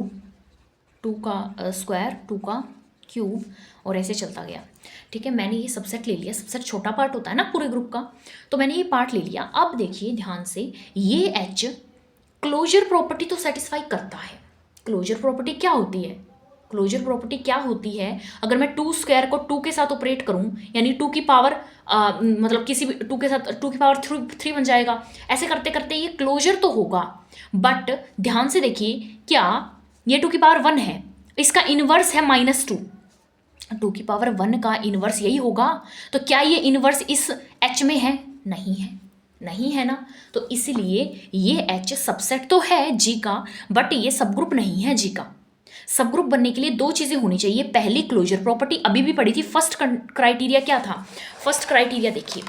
2 का स्क्वायर 2 का क्यूब और ऐसे चलता गया। ठीक है, मैंने ये सबसेट ले लिया। सबसेट छोटा पार्ट होता है ना पूरे ग्रुप का, तो मैंने ये पार्ट ले लिया। अब देखिए ध्यान से, ये H क्लोजर प्रॉपर्टी तो सेटिस्फाई करता है। क्लोजर प्रॉपर्टी क्या होती है? क्लोजर प्रॉपर्टी क्या होती है? अगर मैं 2 स्क्वायर को 2 के साथ ऑपरेट करूं, यानी 2 की पावर मतलब किसी भी 2 के साथ 2 की पावर 3 बन जाएगा। ऐसे करते करते ये क्लोजर तो होगा, बट ध्यान से देखिए, क्या ये 2 की पावर 1 है, इसका इनवर्स है -2। 2 की पावर 1 का इनवर्स यही होगा, तो क्या ये इनवर्स इस H में है? नहीं है, नहीं है ना। तो इसलिए ये H सबसेट तो है G का, बट ये सब ग्रुप नहीं है G का। सब ग्रुप बनने के लिए 2 चीज़ें होनी चाहिए। पहली क्लोजर प्रॉपर्टी अभी भी पढ़ी थी। फर्स्ट क्राइटेरिया क्या था? फर्स्ट क्राइटेरिया देखिए,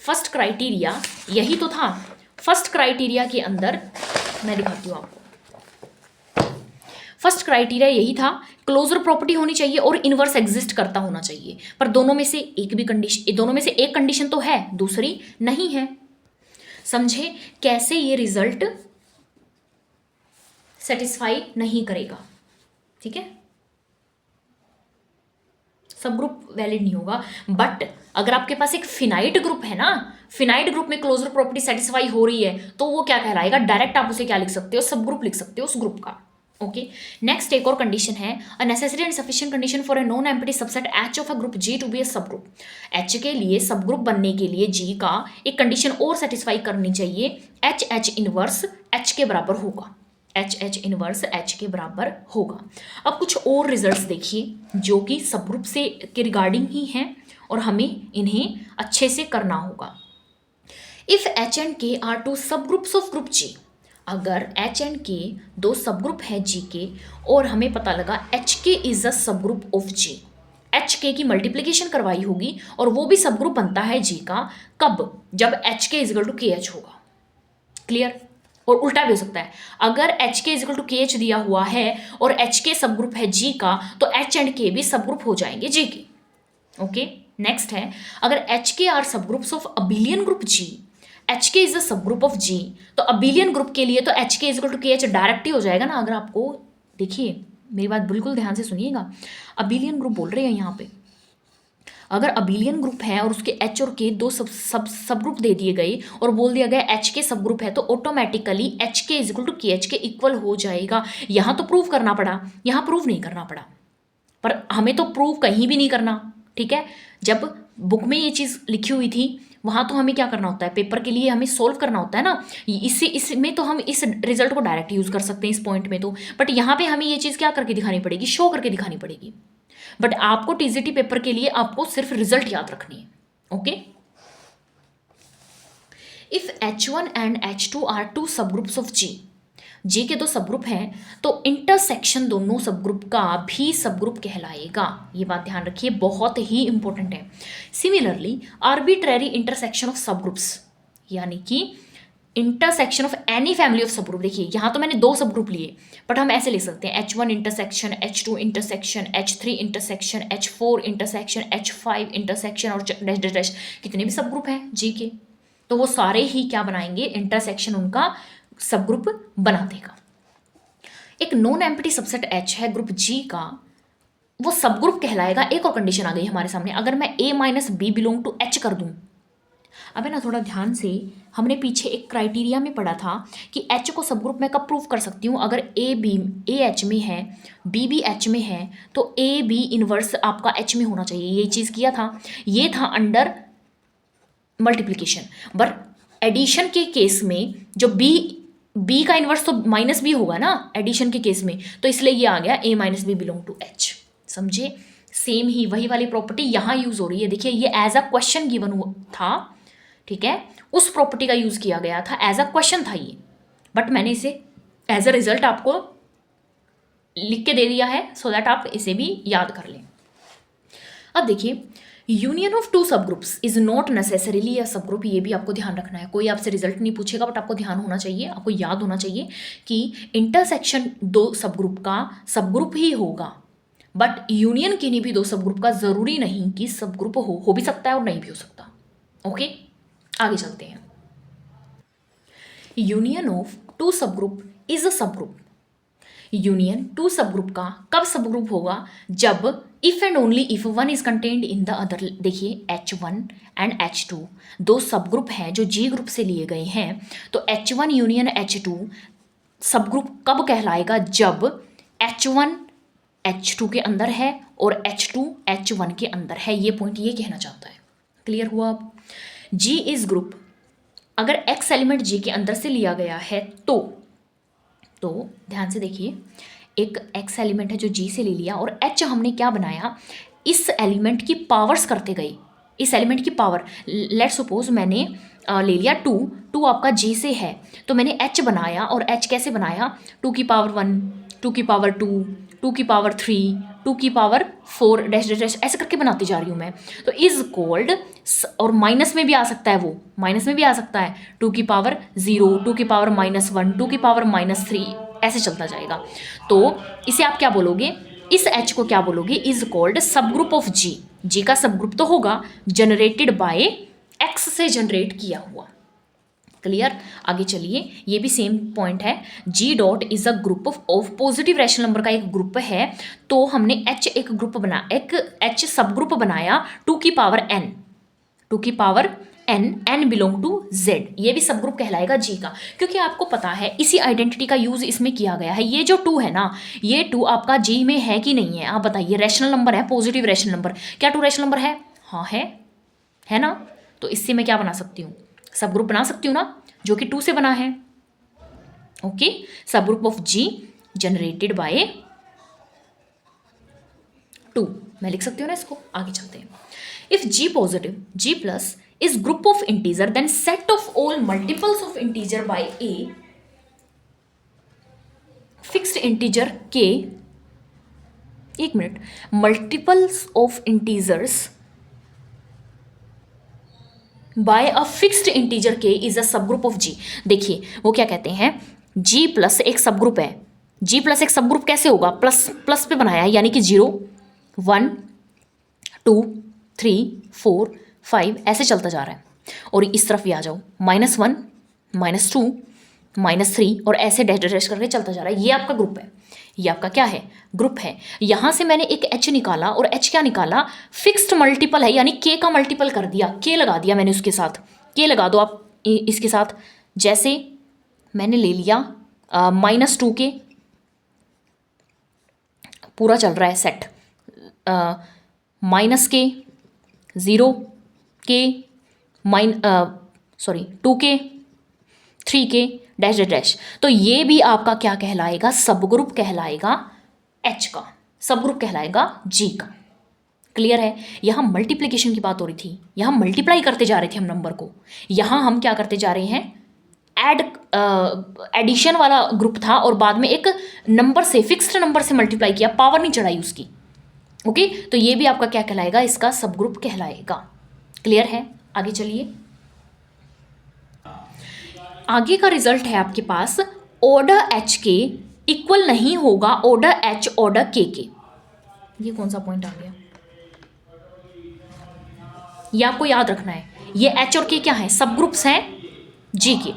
फर्स्ट क्राइटेरिया यही तो था। फर्स्ट क्राइटेरिया के अंदर मैं दिखाती हूँ आपको। फर्स्ट क्राइटेरिया यही था, क्लोजर प्रॉपर्टी होनी चाहिए और इनवर्स एग्जिस्ट करता होना चाहिए। पर दोनों में से एक कंडीशन तो है, दूसरी नहीं है। समझे कैसे ये रिजल्ट सेटिस्फाई नहीं करेगा? ठीक है, सब ग्रुप वैलिड नहीं होगा। बट अगर आपके पास एक फिनाइट ग्रुप है ना, फिनाइट ग्रुप में क्लोजर प्रॉपर्टी सेटिस्फाई हो रही है, तो वो क्या कहलाएगा? डायरेक्ट आप उसे क्या लिख सकते हो? सब ग्रुप लिख सकते हो उस ग्रुप का। ओके, नेक्स्ट एक और कंडीशन है, a necessary and sufficient condition for a non empty subset H of a group G to B a sub group. H के लिए सब ग्रुप बनने के लिए G का एक कंडीशन और सेटिस्फाई करनी चाहिए, H इनवर्स H के बराबर होगा। H इनवर्स H के बराबर होगा। अब कुछ और रिजल्ट्स देखिए जो कि सब ग्रुप से के रिगार्डिंग ही हैं और हमें इन्हें अच्छे से करना होगा। If H and K are 2 sub groups of group G, अगर H एंड K 2 सब ग्रुप है G के और हमें पता लगा HK is a sub group of G, HK की मल्टीप्लीकेशन करवाई होगी और वो भी सब ग्रुप बनता है G का। कब? जब HK इजिकल टू KH होगा। क्लियर? और उल्टा भी हो सकता है, अगर HK इजिकल टू KH दिया हुआ है और HK सब ग्रुप है G का, तो H एंड K भी सब ग्रुप हो जाएंगे G के। ओके, नेक्स्ट है, अगर HK are sub groups of abelian group G, HK is a sub group of G, तो अबिलियन ग्रुप के लिए तो HK is equal to KH direct ही हो जाएगा ना। अगर आपको देखिए, मेरी बात बिल्कुल ध्यान से सुनिएगा, अबिलियन ग्रुप बोल रहे हैं यहाँ पे। अगर अबिलियन ग्रुप है और उसके H और K 2 सब ग्रुप दे दिए गए और बोल दिया गया HK सब ग्रुप है, तो automatically HK is equal to KH के इक्वल हो जाएगा। यहाँ तो प्रूव करना पड़ा, यहाँ प्रूव नहीं करना पड़ा, पर हमें तो प्रूव कहीं भी नहीं करना। ठीक है, जब बुक में ये चीज़ लिखी हुई थी वहाँ तो हमें क्या करना होता है, पेपर के लिए हमें सोल्व करना होता है ना। इसमें तो हम इस रिजल्ट को डायरेक्ट यूज़ कर सकते हैं इस पॉइंट में तो, बट यहाँ पे हमें ये चीज़ क्या करके दिखानी पड़ेगी? शो करके दिखानी पड़ेगी। बट आपको टीजीटी पेपर के लिए आपको सिर्फ रिजल्ट याद रखनी है। Okay, if H1 and H2 are 2 sub groups of G के 2 सब ग्रुप हैं, तो इंटरसेक्शन दोनों सब ग्रुप का भी सब ग्रुप कहलाएगा। ये बात ध्यान रखिए, बहुत ही इंपॉर्टेंट है। सिमिलरली आर्बिट्रेरी इंटरसेक्शन ऑफ सब ग्रुप्स, यानी कि intersection of any family of sub group. देखिए यहाँ तो मैंने 2 सब ग्रुप लिए, बट हम ऐसे ले सकते हैं H1 intersection, H2 intersection, H3 intersection, H4 intersection, H5 intersection और डैश डैश डैश कितने भी सब ग्रुप हैं जी के, तो वो सारे ही क्या बनाएंगे, इंटरसेक्शन उनका सब ग्रुप बना देगा। एक नॉन एम्प्टी सबसेट H है ग्रुप G का, वो सब ग्रुप कहलाएगा। एक और कंडीशन आ गई हमारे सामने, अगर मैं A minus B belong to H कर दूं। अब है ना, थोड़ा ध्यान से, हमने पीछे एक क्राइटेरिया में पढ़ा था कि H को सब ग्रुप मैं कब प्रूव कर सकती हूँ, अगर A H में है, B भी H में है, तो A B इनवर्स आपका H में होना चाहिए। ये चीज़ किया था, ये था अंडर मल्टीप्लिकेशन। बट एडिशन के केस में जो B का इनवर्स तो माइनस बी होगा ना एडिशन के केस में, तो इसलिए ये आ गया A minus B belong to H। समझे, सेम ही वही वाली प्रॉपर्टी यहाँ यूज हो रही है। देखिए ये एज अ क्वेश्चन गिवन था, ठीक है, उस प्रॉपर्टी का यूज किया गया था, एज अ क्वेश्चन था ये, बट मैंने इसे एज अ रिजल्ट आपको लिख के दे दिया है सो दैट आप इसे भी याद कर लें। अब देखिए, union of 2 sub groups is not necessarily a sub group. ये भी आपको ध्यान रखना है, कोई आपसे रिजल्ट नहीं पूछेगा, बट आपको ध्यान होना चाहिए, आपको याद होना चाहिए कि इंटरसेक्शन 2 सब ग्रुप का सब ग्रुप ही होगा, बट यूनियन किन्हीं भी 2 सब ग्रुप का जरूरी नहीं कि सब ग्रुप हो भी सकता है और नहीं भी हो सकता। ओके, आगे चलते हैं। यूनियन ऑफ 2 सब group is a sub group. Union 2 सब ग्रुप का कब सब ग्रुप होगा, जब if and only if one is contained in the other. देखिए H1 एंड H2 2 सब ग्रुप हैं जो G ग्रुप से लिए गए हैं, तो H1 यूनियन H2 सब ग्रुप कब कहलाएगा, जब H1 H2 के अंदर है और H2 H1 के अंदर है। ये पॉइंट ये कहना चाहता है। क्लियर हुआ अब? G इज ग्रुप, अगर X एलिमेंट G के अंदर से लिया गया है तो ध्यान से देखिए, एक X एलिमेंट है जो G से ले लिया और H हमने क्या बनाया, इस एलिमेंट की पावर्स करते गए, इस एलिमेंट की पावर। लेट सपोज मैंने ले लिया 2 आपका G से है, तो मैंने H बनाया, और H कैसे बनाया, 2 की पावर 1, 2 की पावर 2, 2 की पावर 3, 2 की पावर 4 डैश डैश डैश ऐसे करके बनाती जा रही हूँ मैं। तो इज कोल्ड, और माइनस में भी आ सकता है, वो माइनस में भी आ सकता है, 2 की पावर 0, 2 की पावर -1, 2 की पावर -3 ऐसे चलता जाएगा। तो इसे आप क्या बोलोगे, इस H को क्या बोलोगे, इज कॉल्ड सब ग्रुप ऑफ G का सब ग्रुप तो होगा जनरेटेड बाय X से जनरेट किया हुआ। क्लियर? आगे चलिए, ये भी सेम पॉइंट है। G dot is a group of positive rational number का एक ग्रुप है, तो हमने H एक ग्रुप बना, एक H सब ग्रुप बनाया 2 की पावर n, 2 की power n belong to Z। ये भी सब ग्रुप कहलाएगा G का, क्योंकि आपको पता है इसी आइडेंटिटी का यूज इसमें किया गया है। ये जो 2 है ना, ये 2 आपका G में है कि नहीं है, आप बताइए। रैशनल नंबर है, पॉजिटिव रैशनल नंबर। क्या 2 रैशनल नंबर है? हाँ है ना। तो इससे मैं क्या बना सकती हूँ, सब ग्रुप बना सकती हूँ ना, जो कि 2 से बना है। ओके, सब group of G generated by 2, मैं लिख सकती हूँ ना इसको। आगे चलते हैं। If G positive, G plus is group of integer, then set of all multiples of integer by A fixed integer K, एक minute, multiples of integers by a fixed integer K is a sub group of G। देखिए वो क्या कहते हैं, G plus एक sub group है। G plus एक sub group कैसे होगा, प्लस पे बनाया है, यानी कि 0 1 2 3 4 5 ऐसे चलता जा रहा है। और इस तरफ भी आ जाओ, -1 -2 -3 और ऐसे डैश डैश करके चलता जा रहा है। ये आपका ग्रुप है, ये आपका क्या है, ग्रुप है। यहाँ से मैंने एक H निकाला, और H क्या निकाला, फिक्स्ड मल्टीपल है, यानी K का मल्टीपल कर दिया, K लगा दिया मैंने उसके साथ। K लगा दो आप इसके साथ। जैसे मैंने ले लिया -2 के, पूरा चल रहा है सेट, -K 0 K 2 के 3 के डैश डैश। तो ये भी आपका क्या कहलाएगा, सब ग्रुप कहलाएगा H का, सब ग्रुप कहलाएगा G का। क्लियर है? यहाँ मल्टीप्लिकेशन की बात हो रही थी, यहाँ मल्टीप्लाई करते जा रहे थे हम नंबर को, यहाँ हम क्या करते जा रहे हैं, एडिशन वाला ग्रुप था और बाद में एक नंबर से, फिक्स्ड नंबर से मल्टीप्लाई किया, पावर नहीं चढ़ाई उसकी। ओके, तो ये भी आपका क्या कहलाएगा, इसका सब ग्रुप कहलाएगा। क्लियर है? आगे चलिए। आगे का रिजल्ट है आपके पास ऑर्डर एच के इक्वल नहीं होगा ऑर्डर एच ऑर्डर के। ये कौन सा पॉइंट आ गया, ये आपको याद रखना है। ये एच और के क्या है, सब ग्रुप्स हैं जी के।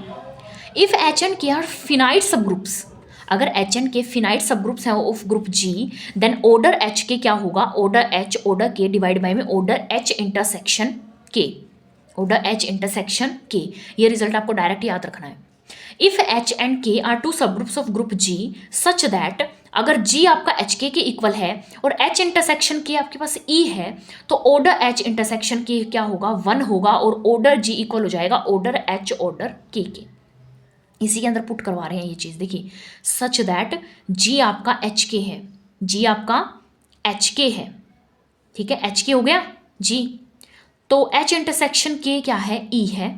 If H and K are finite sub groups, अगर H and K finite sub groups हैं of group G, then order H K क्या होगा, order H order K divide by में order H intersection K, order H intersection K. ये result आपको direct याद रखना है। If H and K are two sub groups of group G such that, अगर G आपका एच के equal है और एच इंटरसेक्शन के आपके पास ई है, तो ऑर्डर एच इंटरसेक्शन के क्या होगा, 1 होगा और ऑर्डर जी इक्वल हो जाएगा ऑर्डर एच ऑर्डर के। इसी के अंदर पुट करवा रहे हैं ये चीज़, देखिए सच दैट जी आपका एच के है, जी आपका एच के है, ठीक है, एच के हो गया जी, तो एच इंटरसेक्शन के क्या है, ई है,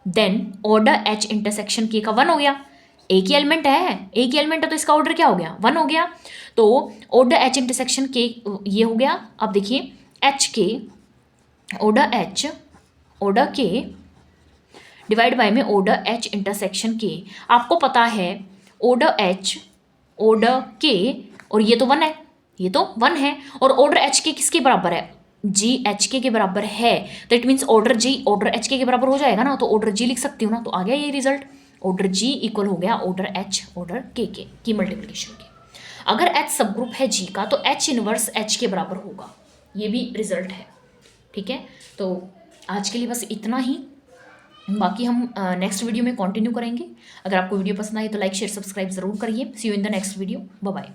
देन ऑर्डर एच इंटरसेक्शन के का 1 हो गया। एक ही एलिमेंट है, एक ही एलिमेंट है, तो इसका ऑर्डर क्या हो गया, 1 हो गया। तो ऑर्डर एच इंटरसेक्शन के ये हो गया। अब देखिए एच के order H order K divide by में ऑर्डर एच इंटरसेक्शन के। आपको पता है ऑर्डर एच ऑर्डर के, और ये तो 1 है, ये तो 1 है, और ऑर्डर एच के किसके बराबर है, जी एच के बराबर है, तो it means order G order H के बराबर हो जाएगा ना, तो ऑर्डर जी लिख सकती हूँ ना, तो आ गया ये रिजल्ट, ऑर्डर जी इक्वल हो गया ऑर्डर एच ऑर्डर के की मल्टीप्लिकेशन के। अगर एच सब ग्रुप है जी का, तो एच इनवर्स एच के बराबर होगा, ये भी रिजल्ट है, ठीक है। तो आज के लिए बस इतना ही, बाकी हम नेक्स्ट वीडियो में कंटिन्यू करेंगे। अगर आपको वीडियो पसंद आई तो लाइक शेयर सब्सक्राइब जरूर करिए। See you in the next video, bye bye.